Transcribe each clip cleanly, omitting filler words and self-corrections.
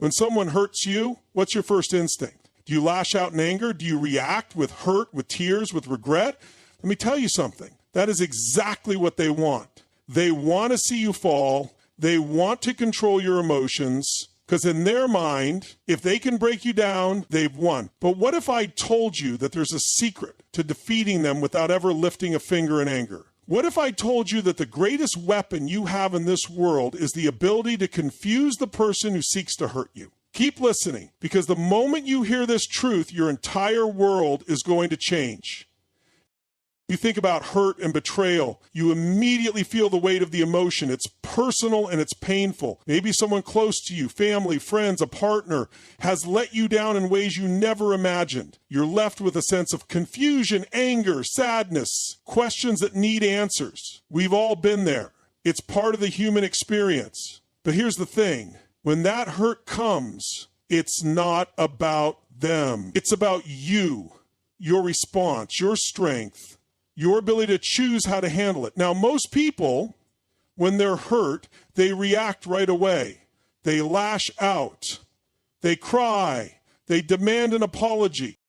When someone hurts you, what's your first instinct? Do you lash out in anger? Do you react with hurt, with tears, with regret? Let me tell you something. That is exactly what they want. They want to see you fall. They want to control your emotions, because in their mind, if they can break you down, they've won. But what if I told you that there's a secret to defeating them without ever lifting a finger in anger? What if I told you that the greatest weapon you have in this world is the ability to confuse the person who seeks to hurt you? Keep listening, because the moment you hear this truth, your entire world is going to change. You think about hurt and betrayal, you immediately feel the weight of the emotion. It's personal and it's painful. Maybe someone close to you, family, friends, a partner, has let you down in ways you never imagined. You're left with a sense of confusion, anger, sadness, questions that need answers. We've all been there. It's part of the human experience. But here's the thing. When that hurt comes, it's not about them. It's about you, your response, your strength, your ability to choose how to handle it. Now, most people, when they're hurt, they react right away. They lash out. They cry. They demand an apology.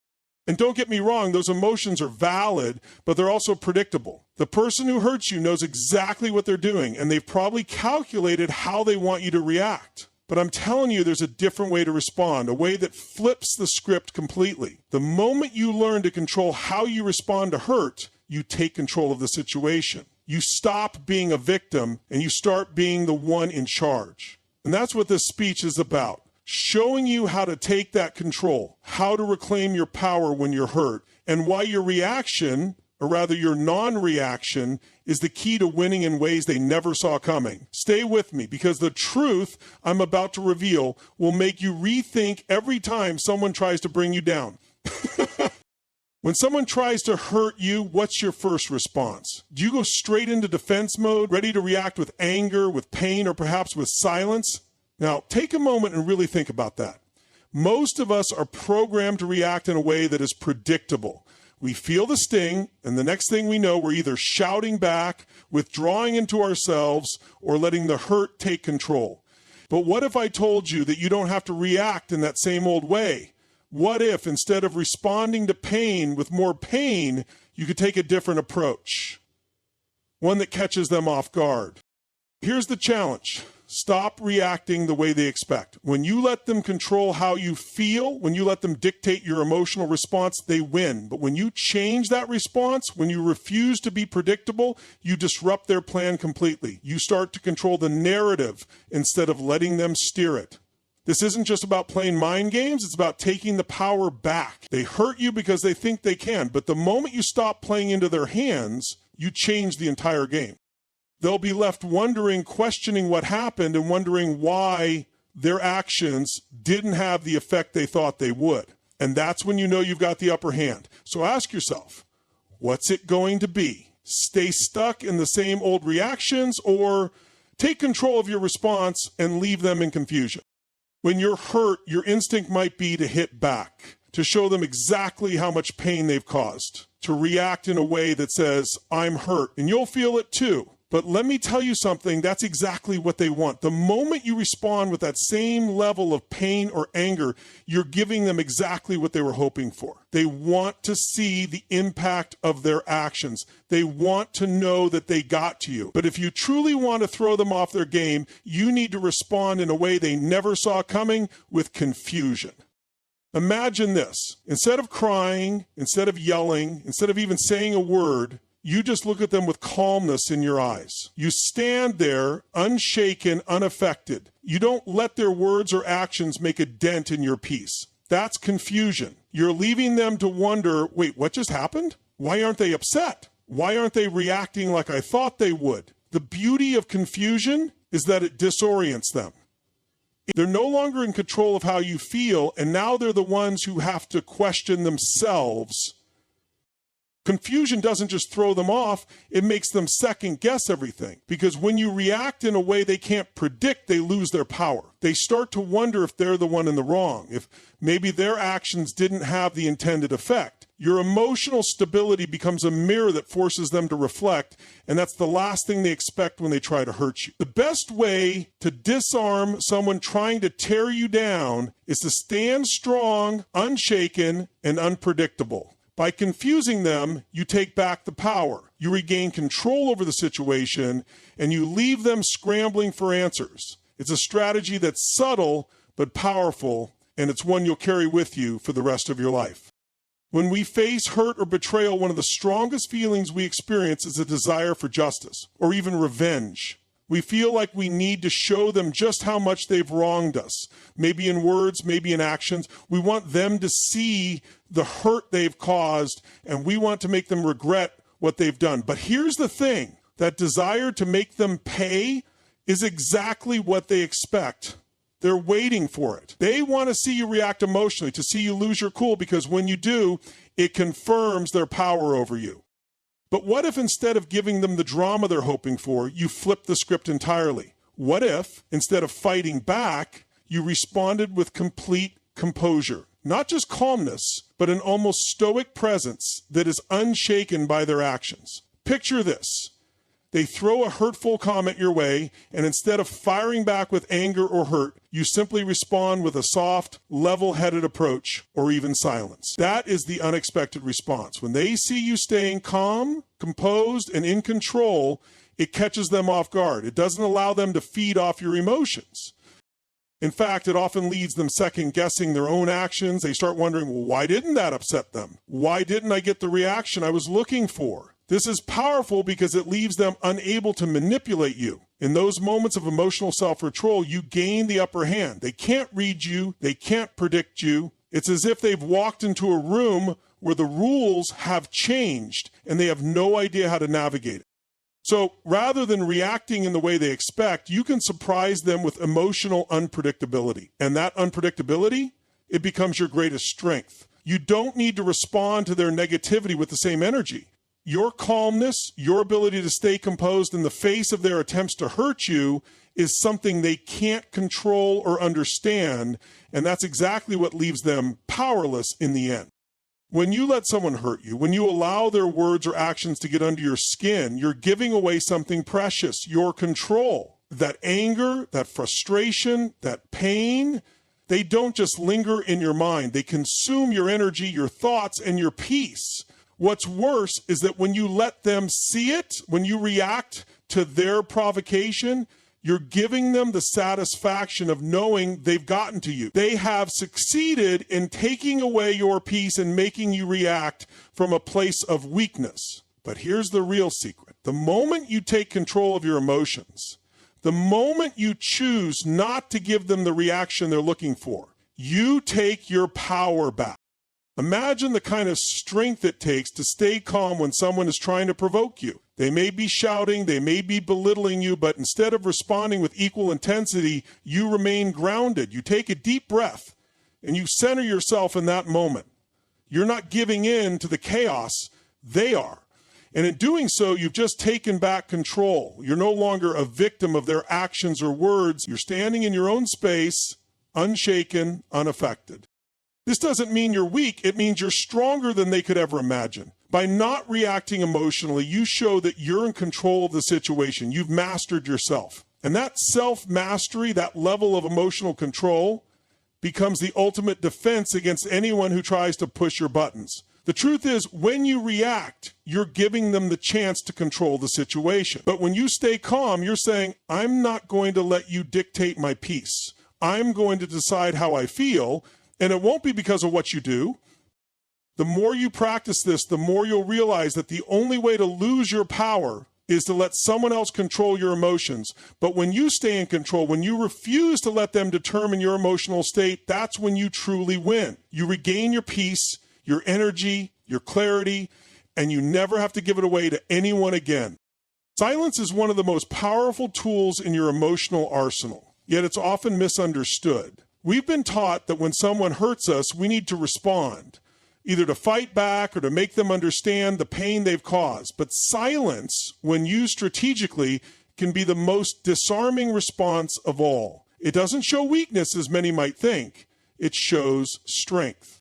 And don't get me wrong, those emotions are valid, but they're also predictable. The person who hurts you knows exactly what they're doing, and they've probably calculated how they want you to react. But I'm telling you, there's a different way to respond, a way that flips the script completely. The moment you learn to control how you respond to hurt, you take control of the situation. You stop being a victim and you start being the one in charge. And that's what this speech is about. Showing you how to take that control, how to reclaim your power when you're hurt, and why your reaction, or rather your non-reaction, is the key to winning in ways they never saw coming. Stay with me, because the truth I'm about to reveal will make you rethink every time someone tries to bring you down. When someone tries to hurt you, what's your first response? Do you go straight into defense mode, ready to react with anger, with pain, or perhaps with silence? Now, take a moment and really think about that. Most of us are programmed to react in a way that is predictable. We feel the sting, and the next thing we know, we're either shouting back, withdrawing into ourselves, or letting the hurt take control. But what if I told you that you don't have to react in that same old way? What if, instead of responding to pain with more pain, you could take a different approach? One that catches them off guard. Here's the challenge. Stop reacting the way they expect. When you let them control how you feel, when you let them dictate your emotional response, they win. But when you change that response, when you refuse to be predictable, you disrupt their plan completely. You start to control the narrative instead of letting them steer it. This isn't just about playing mind games, it's about taking the power back. They hurt you because they think they can, but the moment you stop playing into their hands, you change the entire game. They'll be left wondering, questioning what happened, and wondering why their actions didn't have the effect they thought they would. And that's when you know you've got the upper hand. So ask yourself, what's it going to be? Stay stuck in the same old reactions, or take control of your response and leave them in confusion? When you're hurt, your instinct might be to hit back, to show them exactly how much pain they've caused, to react in a way that says, I'm hurt, and you'll feel it too. But let me tell you something, that's exactly what they want. The moment you respond with that same level of pain or anger, you're giving them exactly what they were hoping for. They want to see the impact of their actions. They want to know that they got to you. But if you truly want to throw them off their game, you need to respond in a way they never saw coming, with confusion. Imagine this. Instead of crying, instead of yelling, instead of even saying a word, you just look at them with calmness in your eyes. You stand there, unshaken, unaffected. You don't let their words or actions make a dent in your peace. That's confusion. You're leaving them to wonder, wait, what just happened? Why aren't they upset? Why aren't they reacting like I thought they would? The beauty of confusion is that it disorients them. They're no longer in control of how you feel, and now they're the ones who have to question themselves. Confusion doesn't just throw them off, it makes them second guess everything. Because when you react in a way they can't predict, they lose their power. They start to wonder if they're the one in the wrong, if maybe their actions didn't have the intended effect. Your emotional stability becomes a mirror that forces them to reflect, and that's the last thing they expect when they try to hurt you. The best way to disarm someone trying to tear you down is to stand strong, unshaken, and unpredictable. By confusing them, you take back the power. You regain control over the situation, and you leave them scrambling for answers. It's a strategy that's subtle but powerful, and it's one you'll carry with you for the rest of your life. When we face hurt or betrayal, one of the strongest feelings we experience is a desire for justice or even revenge. We feel like we need to show them just how much they've wronged us, maybe in words, maybe in actions. We want them to see the hurt they've caused, and we want to make them regret what they've done. But here's the thing, that desire to make them pay is exactly what they expect. They're waiting for it. They want to see you react emotionally, to see you lose your cool, because when you do, it confirms their power over you. But what if instead of giving them the drama they're hoping for, you flip the script entirely? What if, instead of fighting back, you responded with complete composure? Not just calmness, but an almost stoic presence that is unshaken by their actions. Picture this. They throw a hurtful comment your way, and instead of firing back with anger or hurt, you simply respond with a soft, level-headed approach, or even silence. That is the unexpected response. When they see you staying calm, composed, and in control, it catches them off guard. It doesn't allow them to feed off your emotions. In fact, it often leads them second-guessing their own actions. They start wondering, well, why didn't that upset them? Why didn't I get the reaction I was looking for? This is powerful because it leaves them unable to manipulate you. In those moments of emotional self-control, you gain the upper hand. They can't read you. They can't predict you. It's as if they've walked into a room where the rules have changed and they have no idea how to navigate it. So rather than reacting in the way they expect, you can surprise them with emotional unpredictability. And that unpredictability, it becomes your greatest strength. You don't need to respond to their negativity with the same energy. Your calmness, your ability to stay composed in the face of their attempts to hurt you is something they can't control or understand, and that's exactly what leaves them powerless in the end. When you let someone hurt you, when you allow their words or actions to get under your skin, you're giving away something precious, your control. That anger, that frustration, that pain, they don't just linger in your mind. They consume your energy, your thoughts, and your peace. What's worse is that when you let them see it, when you react to their provocation, you're giving them the satisfaction of knowing they've gotten to you. They have succeeded in taking away your peace and making you react from a place of weakness. But here's the real secret. The moment you take control of your emotions, the moment you choose not to give them the reaction they're looking for, you take your power back. Imagine the kind of strength it takes to stay calm when someone is trying to provoke you. They may be shouting, they may be belittling you, but instead of responding with equal intensity, you remain grounded. You take a deep breath and you center yourself in that moment. You're not giving in to the chaos, they are. And in doing so, you've just taken back control. You're no longer a victim of their actions or words. You're standing in your own space, unshaken, unaffected. This doesn't mean you're weak. It means you're stronger than they could ever imagine. By not reacting emotionally, you show that you're in control of the situation. You've mastered yourself. And that self-mastery, that level of emotional control, becomes the ultimate defense against anyone who tries to push your buttons. The truth is, when you react, you're giving them the chance to control the situation. But when you stay calm, you're saying, I'm not going to let you dictate my peace. I'm going to decide how I feel. And it won't be because of what you do. The more you practice this, the more you'll realize that the only way to lose your power is to let someone else control your emotions. But when you stay in control, when you refuse to let them determine your emotional state, that's when you truly win. You regain your peace, your energy, your clarity, and you never have to give it away to anyone again. Silence is one of the most powerful tools in your emotional arsenal, yet it's often misunderstood. We've been taught that when someone hurts us, we need to respond, either to fight back or to make them understand the pain they've caused. But silence, when used strategically, can be the most disarming response of all. It doesn't show weakness, as many might think. It shows strength.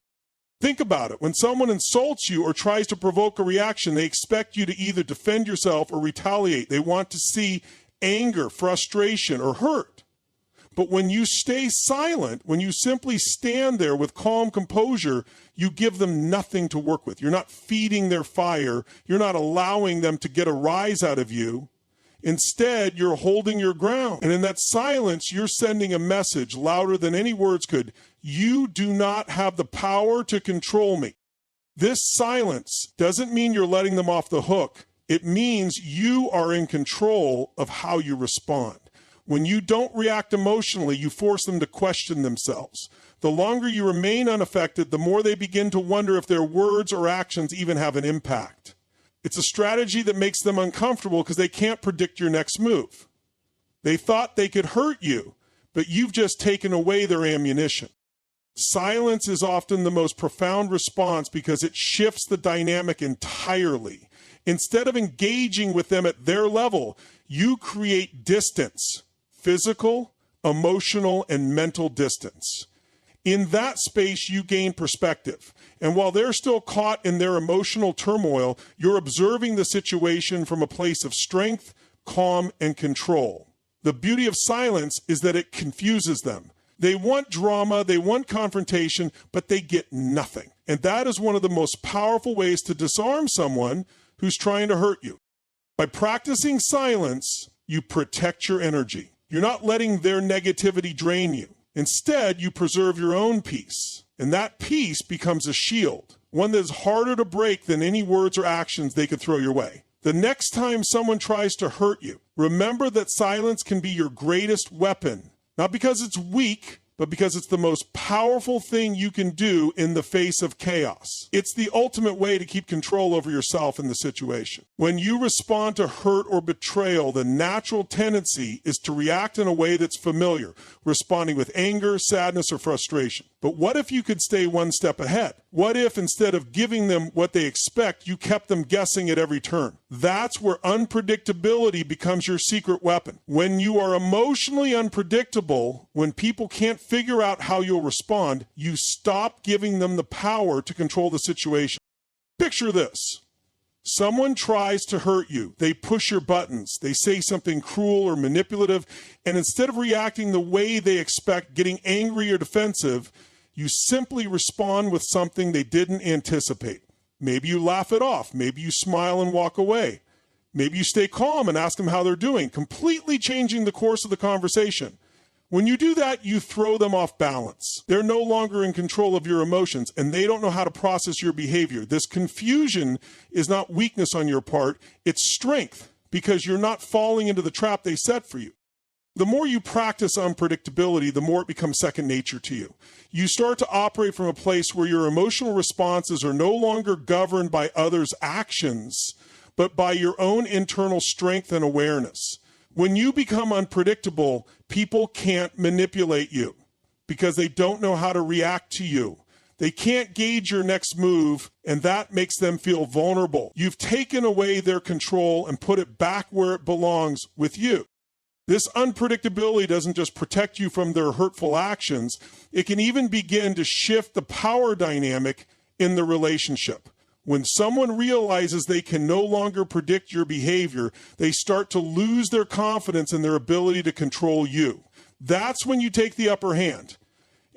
Think about it. When someone insults you or tries to provoke a reaction, they expect you to either defend yourself or retaliate. They want to see anger, frustration, or hurt. But when you stay silent, when you simply stand there with calm composure, you give them nothing to work with. You're not feeding their fire. You're not allowing them to get a rise out of you. Instead, you're holding your ground. And in that silence, you're sending a message louder than any words could. You do not have the power to control me. This silence doesn't mean you're letting them off the hook. It means you are in control of how you respond. When you don't react emotionally, you force them to question themselves. The longer you remain unaffected, the more they begin to wonder if their words or actions even have an impact. It's a strategy that makes them uncomfortable because they can't predict your next move. They thought they could hurt you, but you've just taken away their ammunition. Silence is often the most profound response because it shifts the dynamic entirely. Instead of engaging with them at their level, you create distance, physical, emotional, and mental distance. In that space, you gain perspective. And while they're still caught in their emotional turmoil, you're observing the situation from a place of strength, calm, and control. The beauty of silence is that it confuses them. They want drama, they want confrontation, but they get nothing. And that is one of the most powerful ways to disarm someone who's trying to hurt you. By practicing silence, you protect your energy. You're not letting their negativity drain you. Instead, you preserve your own peace, and that peace becomes a shield, one that is harder to break than any words or actions they could throw your way. The next time someone tries to hurt you, remember that silence can be your greatest weapon, not because it's weak, but because it's the most powerful thing you can do in the face of chaos. It's the ultimate way to keep control over yourself in the situation. When you respond to hurt or betrayal, the natural tendency is to react in a way that's familiar, responding with anger, sadness, or frustration. But what if you could stay one step ahead? What if instead of giving them what they expect, you kept them guessing at every turn? That's where unpredictability becomes your secret weapon. When you are emotionally unpredictable, when people can't figure out how you'll respond, you stop giving them the power to control the situation. Picture this. Someone tries to hurt you. They push your buttons. They say something cruel or manipulative. And instead of reacting the way they expect, getting angry or defensive, you simply respond with something they didn't anticipate. Maybe you laugh it off. Maybe you smile and walk away. Maybe you stay calm and ask them how they're doing, completely changing the course of the conversation. When you do that, you throw them off balance. They're no longer in control of your emotions, and they don't know how to process your behavior. This confusion is not weakness on your part, it's strength, because you're not falling into the trap they set for you. The more you practice unpredictability, the more it becomes second nature to you. You start to operate from a place where your emotional responses are no longer governed by others' actions, but by your own internal strength and awareness. When you become unpredictable, people can't manipulate you because they don't know how to react to you. They can't gauge your next move, and that makes them feel vulnerable. You've taken away their control and put it back where it belongs with you. This unpredictability doesn't just protect you from their hurtful actions, it can even begin to shift the power dynamic in the relationship. When someone realizes they can no longer predict your behavior, they start to lose their confidence in their ability to control you. That's when you take the upper hand.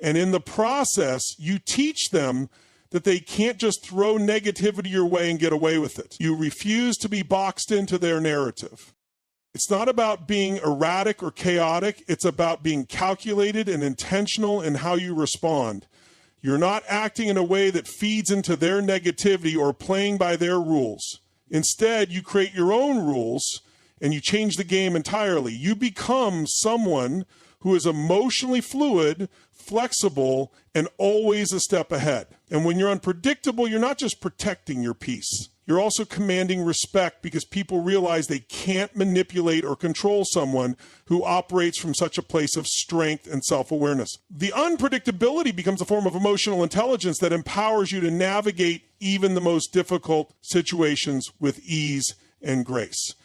And in the process, you teach them that they can't just throw negativity your way and get away with it. You refuse to be boxed into their narrative. It's not about being erratic or chaotic. It's about being calculated and intentional in how you respond. You're not acting in a way that feeds into their negativity or playing by their rules. Instead, you create your own rules and you change the game entirely. You become someone who is emotionally fluid, flexible, and always a step ahead. And when you're unpredictable, you're not just protecting your peace. You're also commanding respect because people realize they can't manipulate or control someone who operates from such a place of strength and self-awareness. The unpredictability becomes a form of emotional intelligence that empowers you to navigate even the most difficult situations with ease and grace.